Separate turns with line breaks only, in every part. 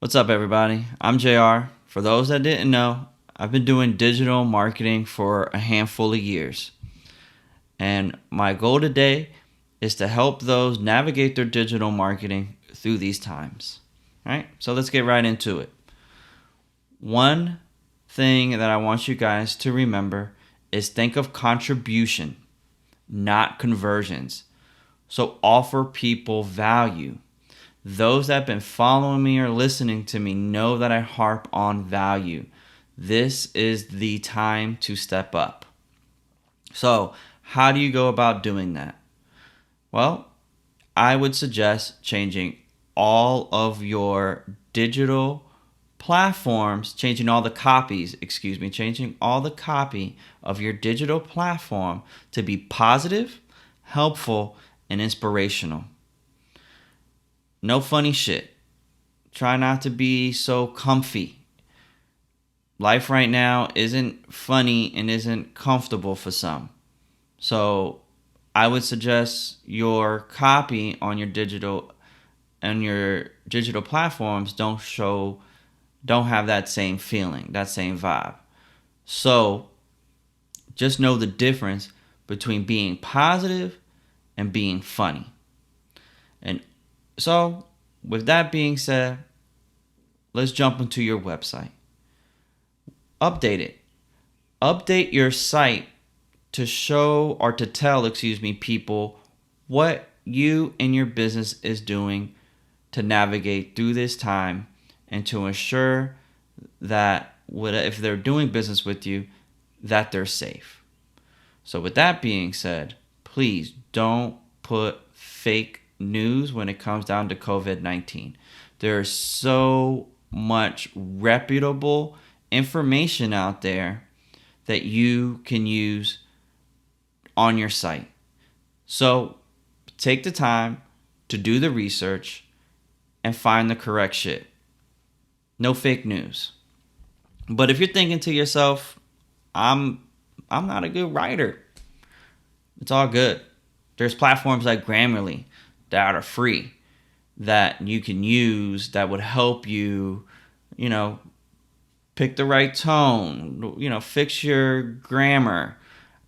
What's up, everybody? I'm JR. For those that didn't know, I've been doing digital marketing for a handful of years. And my goal today is to help those navigate their digital marketing through these times. All right, so let's get right into it. One thing that I want you guys to remember is think of contribution, not conversions. So offer people value. Those that have been following me or listening to me know that I harp on value. This is the time to step up. So, how do you go about doing that? Well, I would suggest changing all of your digital platforms, changing all the copy of your digital platform to be positive, helpful, and inspirational. No funny shit. Try not to be so comfy. Life right now isn't funny and isn't comfortable for some. So I would suggest your copy on your digital platforms don't have that same feeling, that same vibe. So just know the difference between being positive and being funny. And so, with that being said, let's jump into your website. Update it. Update your site to show or to tell, people what you and your business is doing to navigate through this time and to ensure that if they're doing business with you, that they're safe. So with that being said, please don't put fake news when it comes down to COVID-19. There's so much reputable information out there that you can use on your site. So take the time to do the research and find the correct shit. No fake news. But if you're thinking to yourself, I'm not a good writer, it's all good. There's platforms like Grammarly that are free that you can use that would help you, pick the right tone, fix your grammar.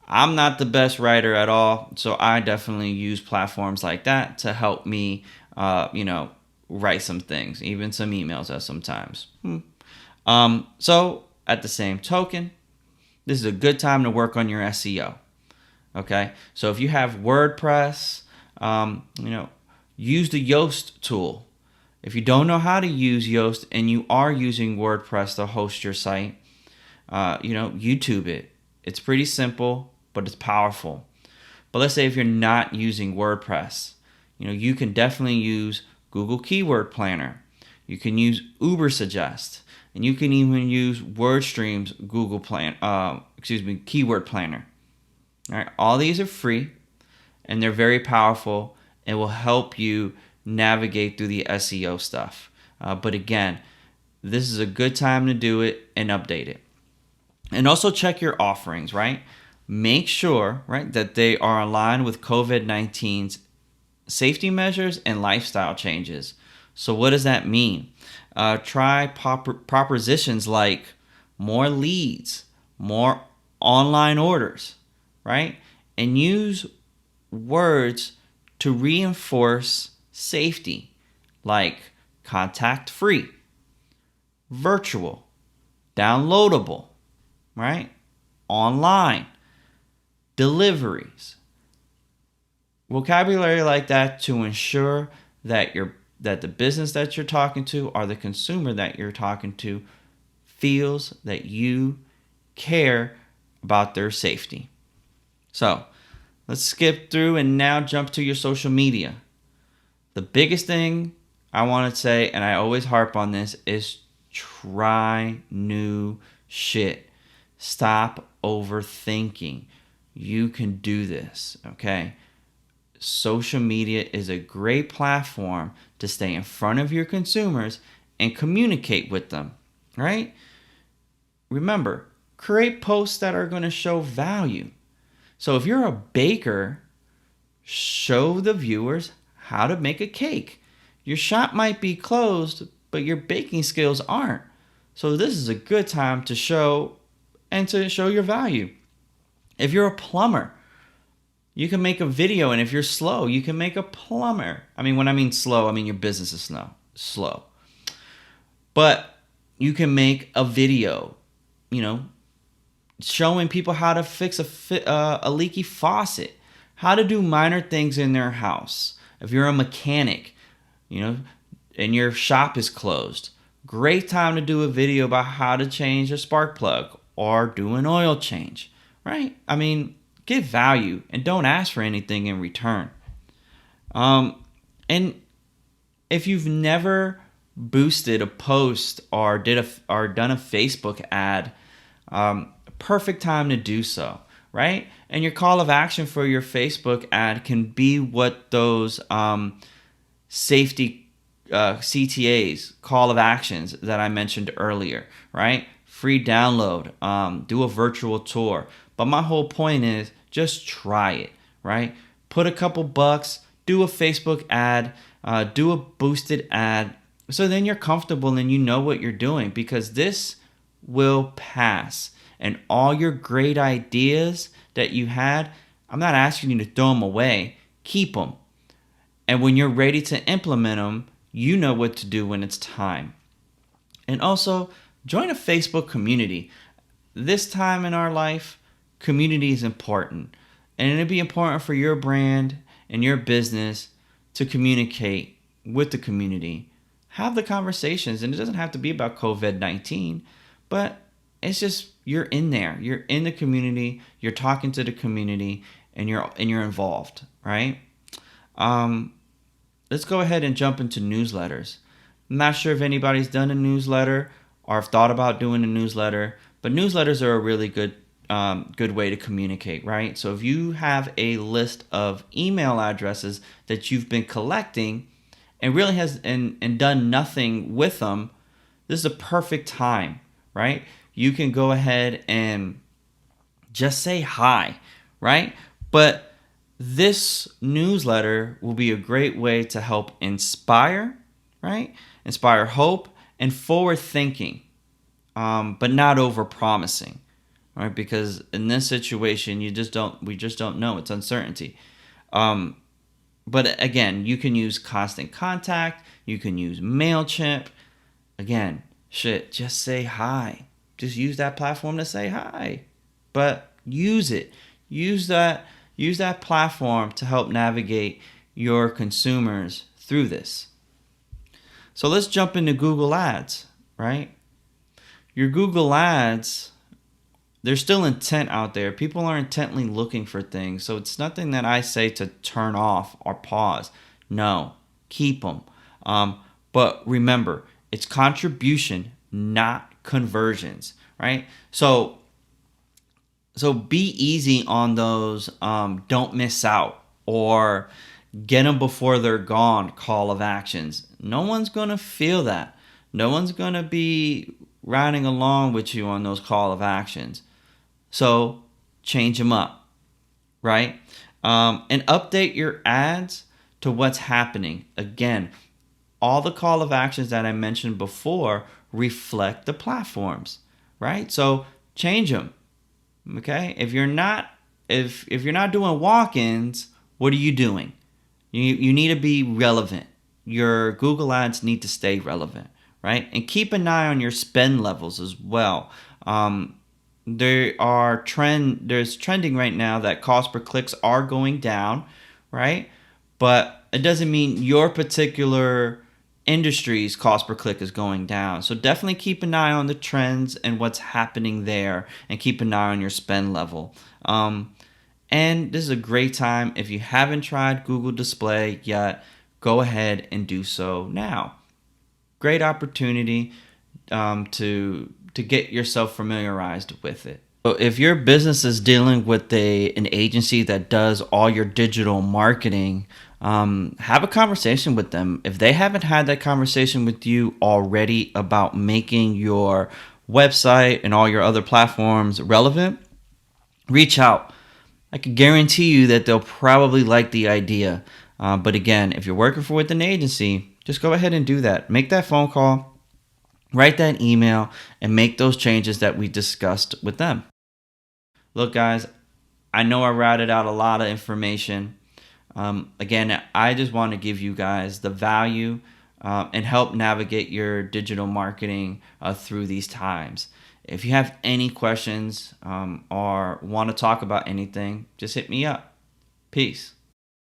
I'm not the best writer at all, so I definitely use platforms like that to help me, write some things, even some emails at sometimes. So at the same token, this is a good time to work on your SEO. Okay, so if you have WordPress, use the Yoast tool. If you don't know how to use Yoast and you are using WordPress to host your site, YouTube it. It's pretty simple, but it's powerful. But let's say if you're not using WordPress, you can definitely use Google Keyword Planner. You can use Ubersuggest, and you can even use WordStream's Keyword Planner. All right, all these are free, and they're very powerful and will help you navigate through the SEO stuff. But again, this is a good time to do it and update it. And also check your offerings, right? Make sure, right, that they are aligned with COVID-19's safety measures and lifestyle changes. So what does that mean? Try propositions like more leads, more online orders, right? And use words to reinforce safety, like contact free, virtual, downloadable, right? Online, deliveries. Vocabulary like that to ensure that the business that you're talking to or the consumer that you're talking to feels that you care about their safety. So let's skip through and now jump to your social media. The biggest thing I want to say, and I always harp on this, is try new shit. Stop overthinking. You can do this, okay? Social media is a great platform to stay in front of your consumers and communicate with them, right? Remember, create posts that are going to show value. So if you're a baker, show the viewers how to make a cake. Your shop might be closed, but your baking skills aren't. So this is a good time to show your value. If you're a plumber, you can make a video, and if you're slow, you can make a plumber. I mean, when I mean slow, I mean your business is slow. But you can make a video, showing people how to fix a leaky faucet, how to do minor things in their house. If you're a mechanic, and your shop is closed, great time to do a video about how to change a spark plug or do an oil change, right? I mean, give value and don't ask for anything in return. And if you've never boosted a post or done a Facebook ad, perfect time to do so, right? And your call of action for your Facebook ad can be what those safety CTAs, call of actions that I mentioned earlier, right? Free download, do a virtual tour. But my whole point is just try it, right? Put a couple bucks, do a Facebook ad, do a boosted ad, so then you're comfortable and you know what you're doing, because this will pass. And all your great ideas that you had, I'm not asking you to throw them away. Keep them. And when you're ready to implement them, you know what to do when it's time. And also, join a Facebook community. This time in our life, community is important. And it'd be important for your brand and your business to communicate with the community. Have the conversations, and it doesn't have to be about COVID-19, but it's just you're in there. You're in the community. You're talking to the community, and you're involved, right? Let's go ahead and jump into newsletters. I'm not sure if anybody's done a newsletter or have thought about doing a newsletter, but newsletters are a really good way to communicate, right? So if you have a list of email addresses that you've been collecting and really and done nothing with them, this is a perfect time, right? You can go ahead and just say hi, right? But this newsletter will be a great way to help inspire, right? Inspire hope and forward thinking, but not over promising, right? Because in this situation, we just don't know. It's uncertainty. But again, you can use Constant Contact. You can use MailChimp. Again, just say hi. Just use that platform to say hi. But use it. Use that platform to help navigate your consumers through this. So let's jump into Google Ads, right? Your Google Ads, there's still intent out there. People are intently looking for things. So it's nothing that I say to turn off or pause. No, keep them. But remember, it's contribution, not conversions, right? So be easy on those don't miss out or get them before they're gone call of actions. No one's going to feel that. No one's going to be riding along with you on those call of actions. So change them up, right? And update your ads to what's happening. Again, all the call of actions that I mentioned before reflect the platforms, right? So change them. Okay? If you're not doing walk-ins, what are you doing? You need to be relevant. Your Google Ads need to stay relevant, right? And keep an eye on your spend levels as well. There's trending right now that cost per clicks are going down, right? But it doesn't mean your particular industry's cost per click is going down. So definitely keep an eye on the trends and what's happening there, and keep an eye on your spend level. And this is a great time. If you haven't tried Google Display yet, go ahead and do so now. Great opportunity to get yourself familiarized with it. So if your business is dealing with an agency that does all your digital marketing, have a conversation with them. If they haven't had that conversation with you already about making your website and all your other platforms relevant, reach out. I can guarantee you that they'll probably like the idea. But again, if you're working with an agency, just go ahead and do that. Make that phone call, write that email, and make those changes that we discussed with them. Look, guys, I know I routed out a lot of information. Again, I just want to give you guys the value and help navigate your digital marketing through these times. If you have any questions or want to talk about anything, just hit me up. Peace.